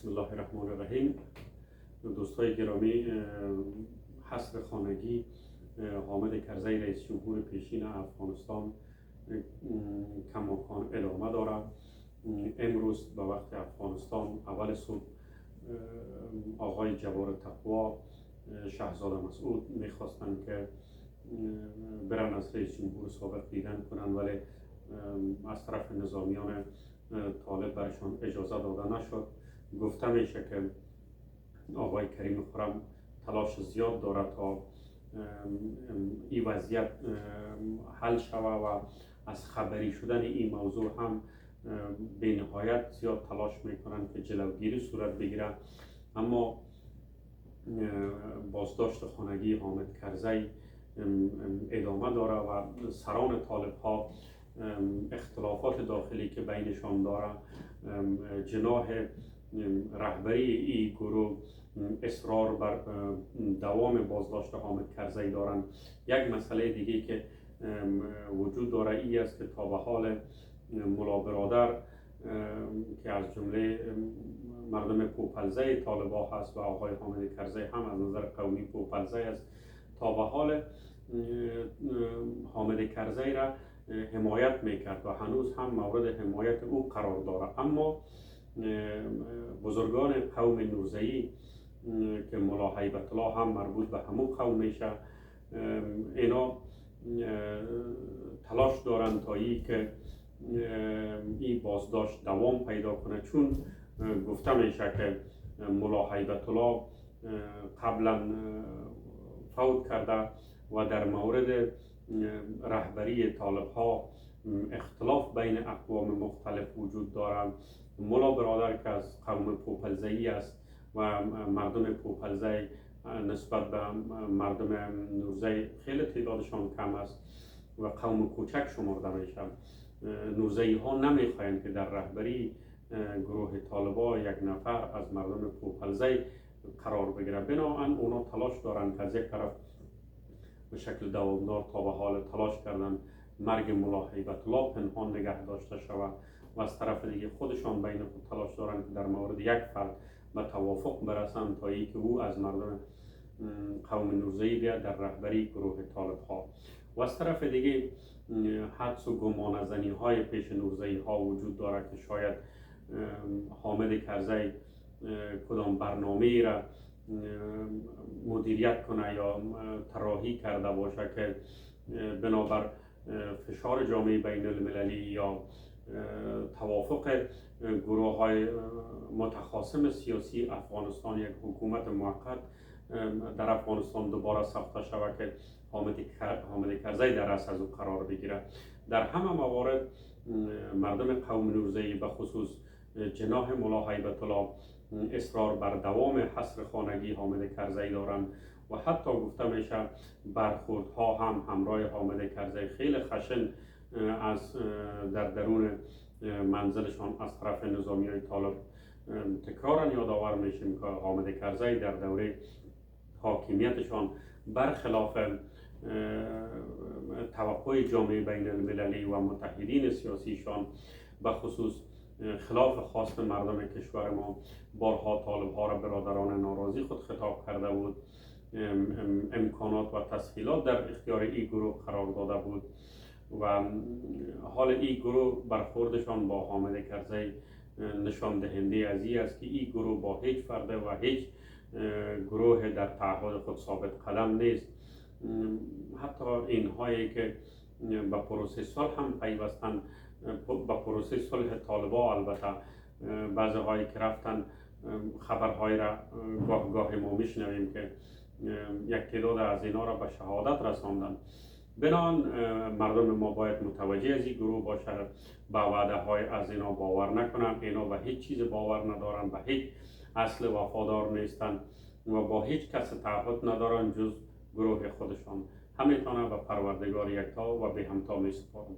بسم الله الرحمن الرحیم. دوستای گرامی، حصر خانگی حامد کرزی رئیس جمهور پیشین افغانستان کماکان ادامه دارد. امروز به وقت افغانستان اول صبح آقای جوار تقوا، شهزاده مسعود میخواستند که برن از رئیس جمهور سابق دیدن کنند، ولی از طرف نظامیان طالب برشان اجازه داده نشد. گفته میشه که آقای کریم خرم تلاش زیاد دارد تا این وضعیت حل شود و از خبری شدن این موضوع هم به نهایت زیاد تلاش میکنند که جلوگیری صورت بگیره. اما بازداشت خانگی حامد کرزی ادامه داره و سران طالب ها اختلافات داخلی که بینشان داره، جناح رهبری این گروه اصرار بر دوام بازداشت حامد کرزی دارند. یک مسئله دیگه که وجود داره ای است که تا به حال ملا برادر که از جمله مردم پوپلزه طالبا هست و آقای حامد کرزی هم از نظر قومی پوپلزه است، تا به حال حامد کرزی را حمایت میکرد و هنوز هم مورد حمایت او قرار دارد. اما بزرگان قوم نوزه‌ای که ملا هیبت الله هم مربوط به همون قوم میشه، اینا تلاش دارند تا که این بازداشت دوام پیدا کنه، چون گفته میشه که ملا هیبت الله قبلا فوت کرده و در مورد رهبری طالب ها اختلاف بین اقوام مختلف وجود دارد. ملا برادر که از قوم پوپلزه‌ای است و مردم پوپلزه نسبت به مردم نوزه خیلی تعدادشان کم است و قوم کوچک شمرده میشه. نوزه‌ای ها نمیخواهند که در رهبری گروه طالبا یک نفر از مردم پوپلزه قرار بگیره. بنابراین اونا تلاش دارند که از یک طرف به شکل دوامدار تا به حال تلاش کردن مرگ ملا هیبت الله پنهان نگه داشته شود و از طرف دیگه خودشان بین خود تلاش دارند که در مورد یک فرد به توافق برسند تا اینکه او از مردم قوم نوزه‌ای بیاد در رهبری گروه طالب ها. و از طرف دیگه حدس و گمان زنی های پیش نوزه‌ای ها وجود دارد که شاید حامد کرزی کدام برنامه‌ای را مدیریت کنه یا طراحی کرده باشه که بنابر فشار جامعه بین المللی یا توافق گروه های متخاصم سیاسی افغانستان یک حکومت موقت در افغانستان دوباره ساخته شود که حامد کرزی در رأس از او قرار بگیره. در همه موارد مردم قوم نوزه‌ای به خصوص جناح ملا هیبت الله اصرار بر دوام حصر خانگی حامد کرزی دارند و حتی گفته میشه برخوردها هم همراه حامد کرزی خیلی خشن از در درون منزلشان از طرف نظامیان طالب تکرارا یادآور میشیم که حامد کرزی در دوره حاکمیتشان برخلاف توقع جامعه بین المللی و متحدین سیاسیشان به خصوص خلاف خواست مردم کشور ما بارها طالب ها را برادران ناراضی خود خطاب کرده بود، امکانات و تسهیلات در اختیار این گروه قرار داده بود و حال این گروه برخوردشان با حامد کرزی نشان دهنده از این است که این گروه با هیچ فرد و هیچ گروه در تعهد خود ثابت قدم نیست. حتی اینهایی که به پروسه صلح هم پیوستند، با پروسه صلح طالبا البته بعضی هایی که رفتن خبرهای را گاه ما میشنویم که یک تعداد از اینا را به شهادت رساندن. بنان مردم ما باید متوجه از این گروه باشند، به وعده های از اینا باور نکنند. اینا به هیچ چیز باور ندارند، به هیچ اصل وفادار نیستند و با هیچ کس تعهد ندارند جز گروه خودشان. همینطور به پروردگار یکتا و به همتا می سپارم.